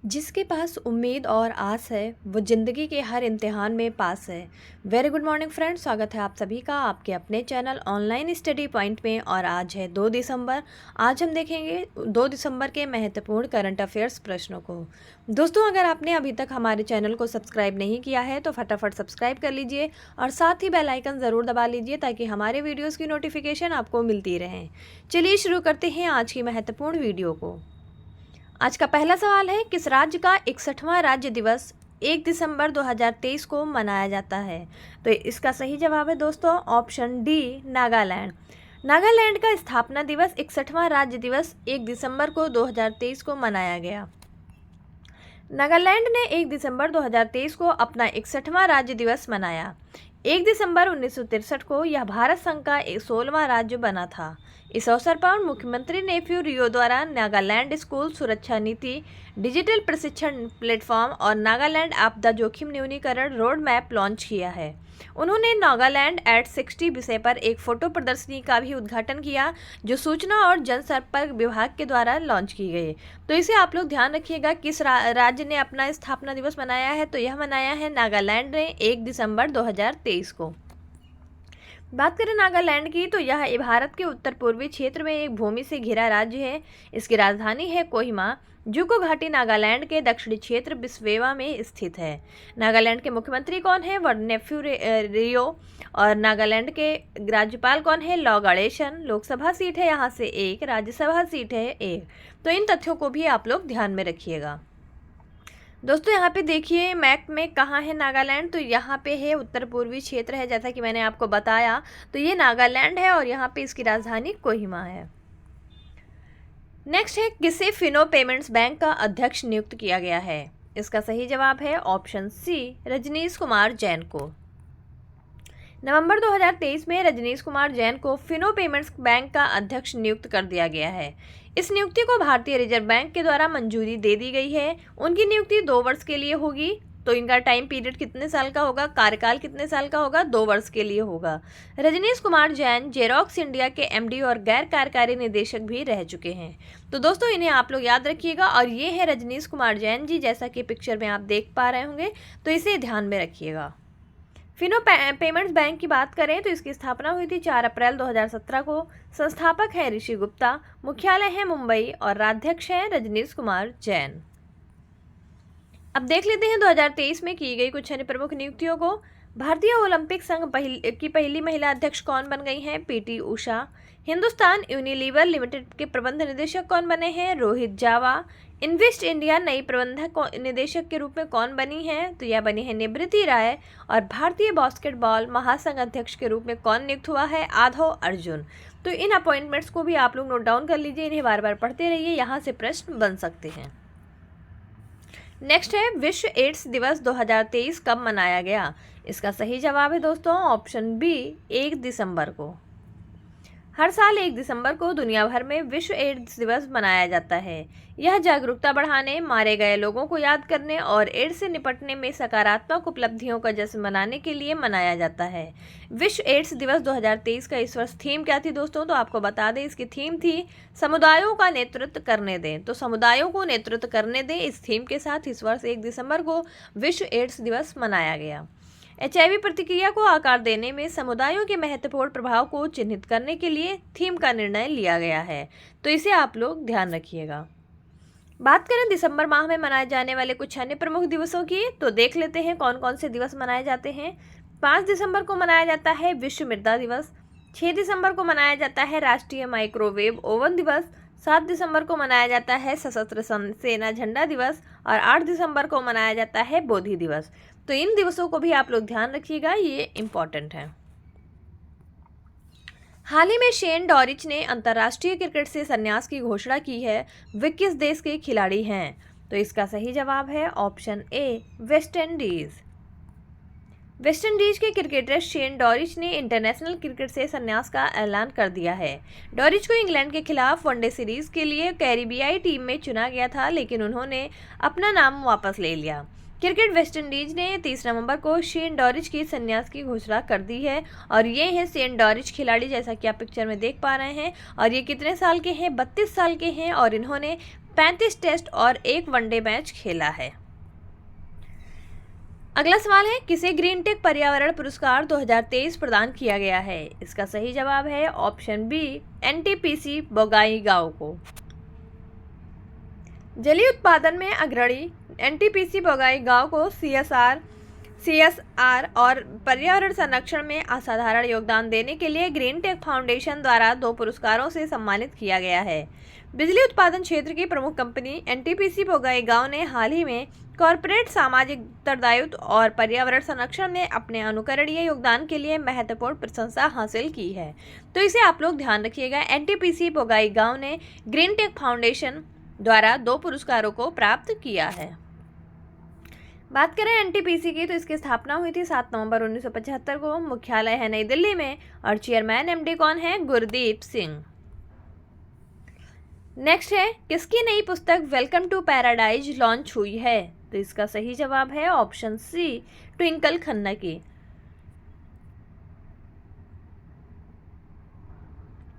जिसके पास उम्मीद और आस है वो ज़िंदगी के हर इम्तिहान में पास है। वेरी गुड मॉर्निंग फ्रेंड्स, स्वागत है आप सभी का आपके अपने चैनल ऑनलाइन स्टडी पॉइंट में। और आज है 2 दिसंबर। आज हम देखेंगे 2 दिसंबर के महत्वपूर्ण करंट अफेयर्स प्रश्नों को। दोस्तों, अगर आपने अभी तक हमारे चैनल को सब्सक्राइब नहीं किया है तो फटाफट सब्सक्राइब कर लीजिए और साथ ही बेल आइकन ज़रूर दबा लीजिए ताकि हमारे वीडियोज़ की नोटिफिकेशन आपको मिलती रहे। चलिए शुरू करते हैं आज की महत्वपूर्ण वीडियो को। आज का पहला सवाल है, किस राज्य का 61वां राज्य दिवस 1 दिसंबर 2023 को मनाया जाता है? तो इसका सही जवाब है दोस्तों ऑप्शन डी, नागालैंड। नागालैंड का स्थापना दिवस 61वां राज्य दिवस 1 दिसंबर को 2023 को मनाया गया। नागालैंड ने 1 दिसंबर 2023 को अपना 61वां राज्य दिवस मनाया। 1 दिसंबर 1963 को यह भारत संघ का 16वां राज्य बना था। इस अवसर पर मुख्यमंत्री नेफ्यू रियो द्वारा नागालैंड स्कूल सुरक्षा नीति, डिजिटल प्रशिक्षण प्लेटफॉर्म और नागालैंड आपदा जोखिम न्यूनीकरण रोड मैप लॉन्च किया है। उन्होंने नागालैंड एट 60 विषय पर एक फोटो प्रदर्शनी का भी उद्घाटन किया जो सूचना और जनसंपर्क विभाग के द्वारा लॉन्च की गई। तो इसे आप लोग ध्यान रखिएगा, किस राज्य ने अपना स्थापना दिवस मनाया है? तो यह मनाया है नागालैंड ने 1 दिसंबर 2023 को। बात करें नागालैंड की तो यह भारत के उत्तर पूर्वी क्षेत्र में एक भूमि से घिरा राज्य है। इसकी राजधानी है कोहिमा। जुको घाटी नागालैंड के दक्षिणी क्षेत्र बिस्वेवा में स्थित है। नागालैंड के मुख्यमंत्री कौन है? वर नेफ्यू रियो। और नागालैंड के राज्यपाल कौन है? लॉ गणेशन। लोकसभा सीट है यहाँ से 1, राज्यसभा सीट है 1। तो इन तथ्यों को भी आप लोग ध्यान में रखिएगा। दोस्तों, यहाँ पे देखिए मैप में कहाँ है नागालैंड, तो यहाँ पे है उत्तर पूर्वी क्षेत्र है, जैसा कि मैंने आपको बताया। तो ये नागालैंड है और यहाँ पे इसकी राजधानी कोहिमा है। नेक्स्ट है, किसे फिनो पेमेंट्स बैंक का अध्यक्ष नियुक्त किया गया है? इसका सही जवाब है ऑप्शन सी, रजनीश कुमार जैन को। नवंबर 2023 में रजनीश कुमार जैन को फिनो पेमेंट्स बैंक का अध्यक्ष नियुक्त कर दिया गया है। इस नियुक्ति को भारतीय रिजर्व बैंक के द्वारा मंजूरी दे दी गई है। उनकी नियुक्ति 2 वर्ष के लिए होगी। तो इनका टाइम पीरियड कितने साल का होगा? कार्यकाल कितने साल का होगा? 2 वर्ष के लिए होगा। रजनीश कुमार जैन जेरोक्स इंडिया के एमडी और गैर कार्यकारी निदेशक भी रह चुके हैं। तो दोस्तों, इन्हें आप लोग याद रखिएगा। और ये है रजनीश कुमार जैन जी, जैसा कि पिक्चर में आप देख पा रहे होंगे। तो इसे ध्यान में रखिएगा। फिनो पेमेंट्स बैंक की बात करें तो इसकी स्थापना हुई थी 4 अप्रैल 2017 को। संस्थापक है ऋषि गुप्ता, मुख्यालय है मुंबई और राज्याध्यक्ष है रजनीश कुमार जैन। अब देख लेते हैं 2023 में की गई कुछ अन्य प्रमुख नियुक्तियों को। भारतीय ओलंपिक संघ की पहली महिला अध्यक्ष कौन बन गई हैं? PT Usha. Hindustan Unilever limited के प्रबंध निदेशक कौन बने हैं? रोहित जावा। इन्वेस्ट इंडिया नई प्रबंधक निदेशक के रूप में कौन बनी है? तो यह बनी है निवृत्ति राय। और भारतीय बास्केटबॉल महासंघ अध्यक्ष के रूप में कौन नियुक्त हुआ है? आधव अर्जुन। तो इन अपॉइंटमेंट्स को भी आप लोग नोट डाउन कर लीजिए, इन्हें बार बार पढ़ते रहिए, यहाँ से प्रश्न बन सकते हैं। नेक्स्ट है, विश्व एड्स दिवस 2023 कब मनाया गया? इसका सही जवाब है दोस्तों ऑप्शन बी, 1 दिसंबर को। हर साल 1 दिसंबर को दुनिया भर में विश्व एड्स दिवस मनाया जाता है। यह जागरूकता बढ़ाने, मारे गए लोगों को याद करने और एड्स से निपटने में सकारात्मक उपलब्धियों का जश्न मनाने के लिए मनाया जाता है। विश्व एड्स दिवस 2023 का इस वर्ष थीम क्या थी दोस्तों? तो आपको बता दें, इसकी थीम थी समुदायों का नेतृत्व करने दें। तो समुदायों को नेतृत्व करने दें, इस थीम के साथ इस वर्ष 1 दिसंबर को विश्व एड्स दिवस मनाया गया। HIV प्रतिक्रिया को आकार देने में समुदायों के महत्वपूर्ण प्रभाव को चिन्हित करने के लिए थीम का निर्णय लिया गया है। तो इसे आप लोग ध्यान रखिएगा। बात करें दिसंबर माह में मनाए जाने वाले कुछ अन्य प्रमुख दिवसों की, तो देख लेते हैं कौन कौन से दिवस मनाए जाते हैं। 5 दिसंबर को मनाया जाता है विश्व मृदा दिवस। 6 दिसंबर को मनाया जाता है राष्ट्रीय माइक्रोवेव ओवन दिवस। 7 दिसंबर को मनाया जाता है सशस्त्र सेना झंडा दिवस। और 8 दिसंबर को मनाया जाता है बोधि दिवस। तो इन दिवसों को भी आप लोग ध्यान रखिएगा, ये इम्पॉर्टेंट है। हाल ही में शेन डॉरिच ने अंतर्राष्ट्रीय क्रिकेट से संन्यास की घोषणा की है। वे किस देश के खिलाड़ी हैं? तो इसका सही जवाब है option A, West Indies. West Indies के क्रिकेटर शेन डॉरिच ने इंटरनेशनल क्रिकेट से संन्यास का ऐलान कर दिया है। डॉरिच को इंग्लैंड के खिलाफ वनडे सीरीज के लिए कैरिबियाई टीम में चुना गया था, लेकिन उन्होंने अपना नाम वापस ले लिया। क्रिकेट वेस्ट इंडीज ने 30 नवंबर को शेन डॉरिच की संन्यास की घोषणा कर दी है। और ये हैं शेन डॉरिच खिलाड़ी, जैसा कि आप पिक्चर में देख पा रहे हैं। और ये कितने साल के हैं? 32 साल के हैं और इन्होंने 35 टेस्ट और 1 वनडे मैच खेला है। अगला सवाल है, किसे ग्रीन टेक पर्यावरण पुरस्कार 2023 प्रदान किया गया है? इसका सही जवाब है ऑप्शन बी, एनटीपीसी बोंगाईगांव को। जलीय उत्पादन में अग्रणी एनटीपीसी बोंगाईगांव को सीएसआर और पर्यावरण संरक्षण में असाधारण योगदान देने के लिए ग्रीन टेक फाउंडेशन द्वारा 2 पुरस्कारों से सम्मानित किया गया है। बिजली उत्पादन क्षेत्र की प्रमुख कंपनी एनटीपीसी बोंगाईगांव ने हाल ही में कॉरपोरेट सामाजिक उत्तरदायित्व और पर्यावरण संरक्षण में अपने अनुकरणीय योगदान के लिए महत्वपूर्ण प्रशंसा हासिल की है। तो इसे आप लोग ध्यान रखिएगा। एनटीपीसी बोंगाईगांव ने ग्रीन टेक फाउंडेशन द्वारा 2 पुरस्कारों को प्राप्त किया है। बात करें एनटीपीसी की, तो इसकी स्थापना हुई थी 7 नवंबर 1975 को। मुख्यालय है नई दिल्ली में और चेयरमैन एमडी कौन है? गुरदीप सिंह। नेक्स्ट है, किसकी नई पुस्तक वेलकम टू पैराडाइज लॉन्च हुई है? तो इसका सही जवाब है ऑप्शन सी, ट्विंकल खन्ना की।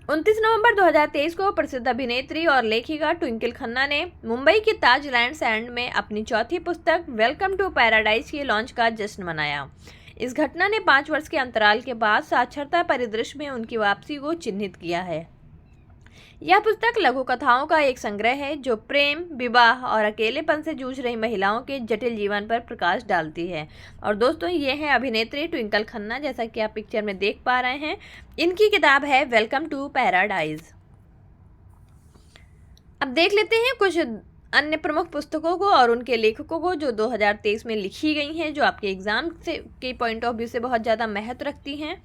29 नवंबर 2023 को प्रसिद्ध अभिनेत्री और लेखिका ट्विंकल खन्ना ने मुंबई के ताज लैंड्स एंड में अपनी चौथी पुस्तक वेलकम टू पैराडाइज के लॉन्च का जश्न मनाया। इस घटना ने 5 वर्ष के अंतराल के बाद साक्षरता परिदृश्य में उनकी वापसी को चिन्हित किया है। यह पुस्तक लघु कथाओं का एक संग्रह है जो प्रेम, विवाह और अकेलेपन से जूझ रही महिलाओं के जटिल जीवन पर प्रकाश डालती है। और दोस्तों, ये है अभिनेत्री ट्विंकल खन्ना, जैसा कि आप पिक्चर में देख पा रहे हैं। इनकी किताब है वेलकम टू पैराडाइज। अब देख लेते हैं कुछ अन्य प्रमुख पुस्तकों को और उनके लेखकों को जो 2023 में लिखी गई हैं, जो आपके एग्जाम से के पॉइंट ऑफ व्यू से बहुत ज़्यादा महत्व रखती हैं।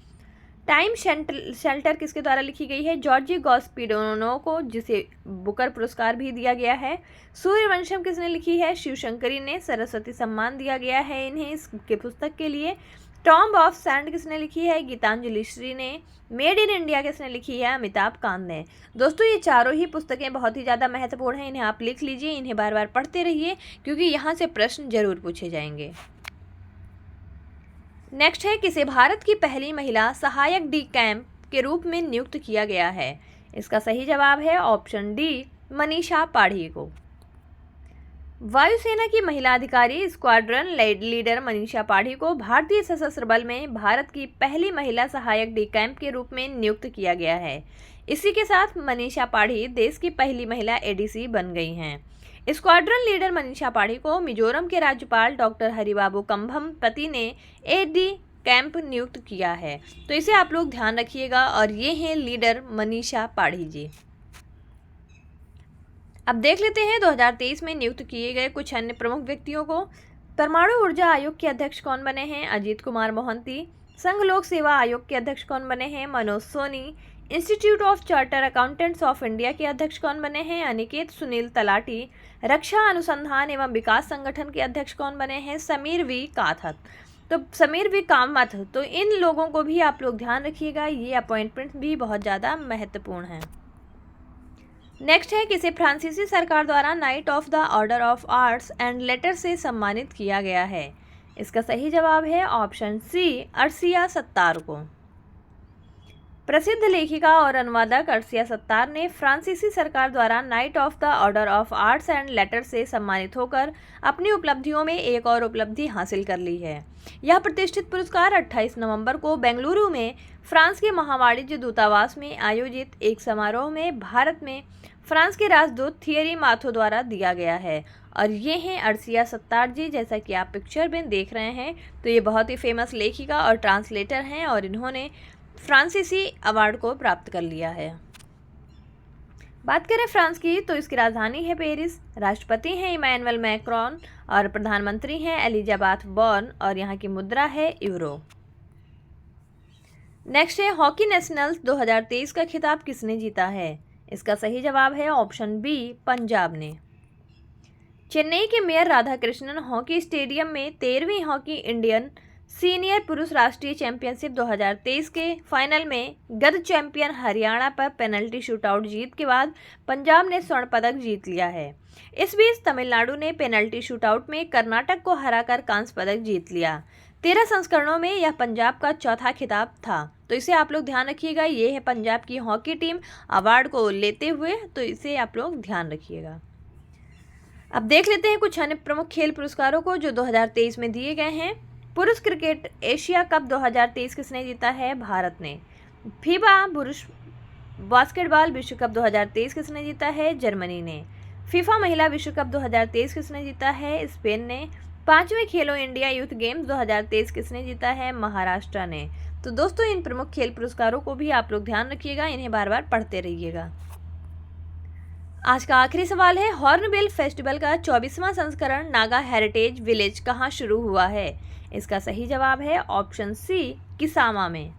टाइम शेल्टर किसके द्वारा लिखी गई है? जॉर्जी गॉस्पिडोनो को, जिसे बुकर पुरस्कार भी दिया गया है। सूर्यवंशम किसने लिखी है? शिवशंकरी ने। सरस्वती सम्मान दिया गया है इन्हें इसके पुस्तक के लिए। टॉम्ब ऑफ सैंड किसने लिखी है? गीतांजलि श्री ने। मेड इन इंडिया किसने लिखी है? अमिताभ कांत ने। दोस्तों, ये चारों ही पुस्तकें बहुत ही ज़्यादा महत्वपूर्ण हैं, इन्हें आप लिख लीजिए, इन्हें बार बार पढ़ते रहिए क्योंकि यहाँ से प्रश्न जरूर पूछे जाएंगे। नेक्स्ट है, किसे भारत की पहली महिला सहायक डी कैंप के रूप में नियुक्त किया गया है? इसका सही जवाब है ऑप्शन डी, मनीषा पाढ़ी को। वायुसेना की महिला अधिकारी स्क्वाड्रन लीडर मनीषा पाढ़ी को भारतीय सशस्त्र बल में भारत की पहली महिला सहायक डी कैंप के रूप में नियुक्त किया गया है। इसी के साथ मनीषा पाढ़ी देश की पहली महिला एडीसी बन गई हैं। स्क्वाड्रन लीडर मनीषा पाढ़ी को मिजोरम के राज्यपाल डॉक्टर हरिबाबू कंभमपति ने एडी कैंप नियुक्त किया है। तो इसे आप लोग ध्यान रखिएगा। और ये हैं लीडर मनीषा पाढ़ी जी। अब देख लेते हैं 2023 में नियुक्त किए गए कुछ अन्य प्रमुख व्यक्तियों को। परमाणु ऊर्जा आयोग के अध्यक्ष कौन बने हैं? अजीत कुमार मोहंती। संघ लोक सेवा आयोग के अध्यक्ष कौन बने हैं? Manoj Soni. Institute of charter accountants of India के अध्यक्ष कौन बने हैं? अनिकेत सुनील तलाटी। रक्षा अनुसंधान एवं विकास संगठन के अध्यक्ष कौन बने हैं? समीर वी कामथ। तो इन लोगों को भी आप लोग ध्यान रखिएगा, ये अपॉइंटमेंट भी बहुत ज़्यादा महत्वपूर्ण है। नेक्स्ट है, किसे फ्रांसीसी सरकार द्वारा night of the order of arts and letters से सम्मानित किया गया है? इसका सही जवाब है ऑप्शन सी, अर्सिया सत्तार को। प्रसिद्ध लेखिका और अनुवादक अर्सिया सत्तार ने फ्रांसीसी सरकार द्वारा night of the order of arts and letters से सम्मानित होकर अपनी उपलब्धियों में एक और उपलब्धि हासिल कर ली है। यह प्रतिष्ठित पुरस्कार 28 नवंबर को बेंगलुरु में फ्रांस के महावाणिज्य दूतावास में आयोजित एक समारोह में भारत में फ्रांस के राजदूत थियरी माथो द्वारा दिया गया है। और ये हैं अर्सिया सत्तार जी, जैसा कि आप पिक्चर में देख रहे हैं। तो ये बहुत ही फेमस लेखिका और ट्रांसलेटर हैं और इन्होंने फ्रांसीसी अवार्ड को प्राप्त कर लिया है। बात करें फ्रांस की, तो इसकी राजधानी है पेरिस। राष्ट्रपति हैं इमैनुअल मैक्रोन और प्रधानमंत्री हैं एलिजाबेथ बॉर्न और यहाँ की मुद्रा है यूरो। नेक्स्ट है, हॉकी नेशनल्स 2023 का खिताब किसने जीता है? इसका सही जवाब है ऑप्शन बी, पंजाब ने। चेन्नई के मेयर राधाकृष्णन हॉकी स्टेडियम में 13वीं हॉकी इंडियन सीनियर पुरुष राष्ट्रीय चैंपियनशिप 2023 के फाइनल में गद चैंपियन हरियाणा पर पेनल्टी शूटआउट जीत के बाद पंजाब ने स्वर्ण पदक जीत लिया है। इस बीच तमिलनाडु ने पेनल्टी शूटआउट में कर्नाटक को हराकर कांस्य पदक जीत लिया। 13 संस्करणों में यह पंजाब का चौथा खिताब था। तो इसे आप लोग ध्यान रखिएगा। ये है पंजाब की हॉकी टीम अवार्ड को लेते हुए, तो इसे आप लोग ध्यान रखिएगा। अब देख लेते हैं कुछ अन्य प्रमुख खेल पुरस्कारों को जो 2023 में दिए गए हैं। पुरुष क्रिकेट एशिया कप 2023 किसने जीता है? भारत ने। फीफा पुरुष बास्केटबॉल विश्व कप 2023 किसने जीता है? जर्मनी ने। फीफा महिला विश्व कप 2023 किसने जीता है? स्पेन ने। 5वें खेलो इंडिया यूथ गेम्स 2023 किसने जीता है? महाराष्ट्र ने। तो दोस्तों इन प्रमुख खेल पुरस्कारों को भी आप लोग ध्यान रखिएगा, इन्हें बार बार पढ़ते रहिएगा। आज का आखिरी सवाल है, हॉर्नबिल फेस्टिवल का 24वां संस्करण नागा हेरिटेज विलेज कहाँ शुरू हुआ है? इसका सही जवाब है ऑप्शन सी, किसामा में।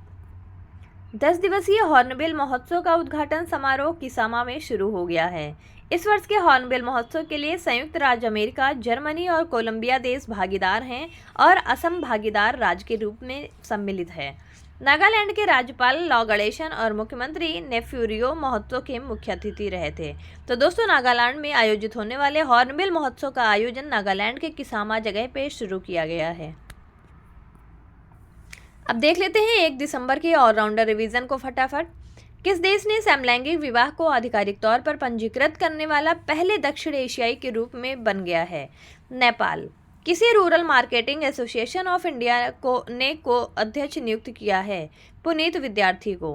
10 दिवसीय हॉर्नबिल महोत्सव का उद्घाटन समारोह किसामा में शुरू हो गया है। इस वर्ष के हॉर्नबिल महोत्सव के लिए संयुक्त राज्य अमेरिका, जर्मनी और कोलंबिया देश भागीदार हैं और असम भागीदार राज्य के रूप में सम्मिलित है। नागालैंड के राज्यपाल लॉ गणेशन और मुख्यमंत्री नेफ्यूरियो महोत्सव के मुख्य अतिथि रहे थे। तो दोस्तों नागालैंड में आयोजित होने वाले हॉर्नबिल महोत्सव का आयोजन नागालैंड के किसामा जगह पे शुरू किया गया है। अब देख लेते हैं 1 दिसंबर के ऑलराउंडर रिवीजन को फटाफट। किस देश ने समलैंगिक विवाह को आधिकारिक तौर पर पंजीकृत करने वाला पहले दक्षिण एशियाई के रूप में बन गया है? नेपाल। किसी rural marketing association of India को अध्यक्ष नियुक्त किया है? पुनीत विद्यार्थी को।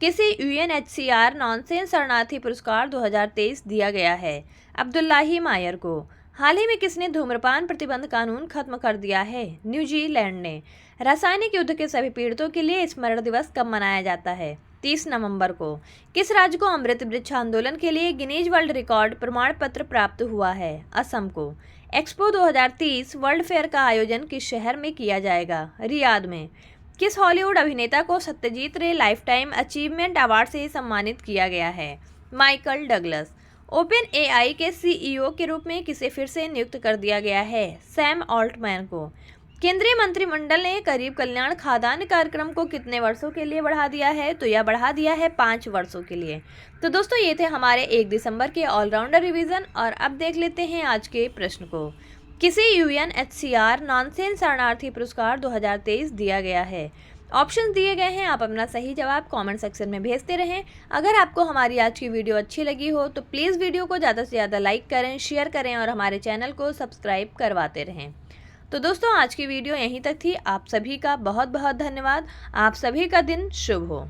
किसी UNHCR नॉनसेंस शरणार्थी पुरस्कार 2023 दिया गया है? अब्दुल्लाही मायर को। हाल ही में किसने धूम्रपान प्रतिबंध कानून खत्म कर दिया है? न्यूजीलैंड ने। रासायनिक युद्ध के सभी पीड़ितों के लिए स्मरण दिवस कब मनाया जाता है? 30 नवंबर को। किस राज्य को अमृत वृक्ष आंदोलन के लिए गिनीज वर्ल्ड रिकॉर्ड प्रमाण पत्र प्राप्त हुआ है? असम को। एक्सपो 2030 वर्ल्ड फेयर का आयोजन किस शहर में किया जाएगा? रियाद में। किस हॉलीवुड अभिनेता को सत्यजीत रे लाइफ टाइम अचीवमेंट अवार्ड से सम्मानित किया गया है? Michael Douglas. ओपन AI के CEO के रूप में किसे फिर से नियुक्त कर दिया गया है? सैम ऑल्टमैन को। केंद्रीय मंत्रिमंडल ने गरीब कल्याण खाद्यान्न कार्यक्रम को कितने वर्षों के लिए बढ़ा दिया है? तो यह बढ़ा दिया है 5 वर्षों के लिए। तो दोस्तों ये थे हमारे 1 दिसंबर के ऑलराउंडर रिवीजन। और अब देख लेते हैं आज के प्रश्न को। किसी UNHCR नॉनसेंस शरणार्थी पुरस्कार 2023 दिया गया है? ऑप्शन दिए गए हैं, आप अपना सही जवाब कमेंट सेक्शन में भेजते रहें। अगर आपको हमारी आज की वीडियो अच्छी लगी हो तो प्लीज़ वीडियो को ज़्यादा से ज़्यादा लाइक करें, शेयर करें और हमारे चैनल को सब्सक्राइब करवाते रहें। तो दोस्तों आज की वीडियो यहीं तक थी। आप सभी का बहुत बहुत धन्यवाद। आप सभी का दिन शुभ हो।